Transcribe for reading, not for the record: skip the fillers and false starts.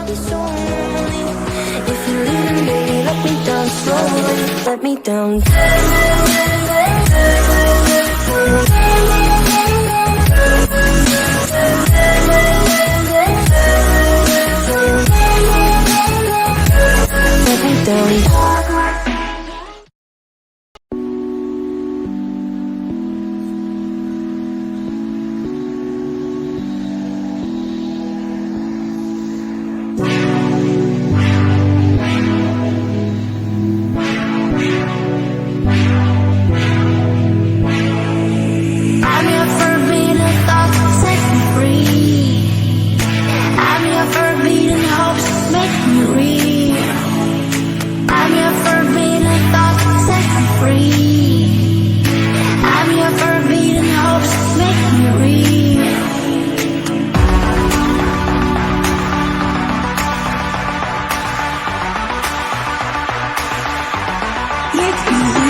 be so lonely. If you're leaving, baby, let me down slowly. Let me down. Let me down. Let me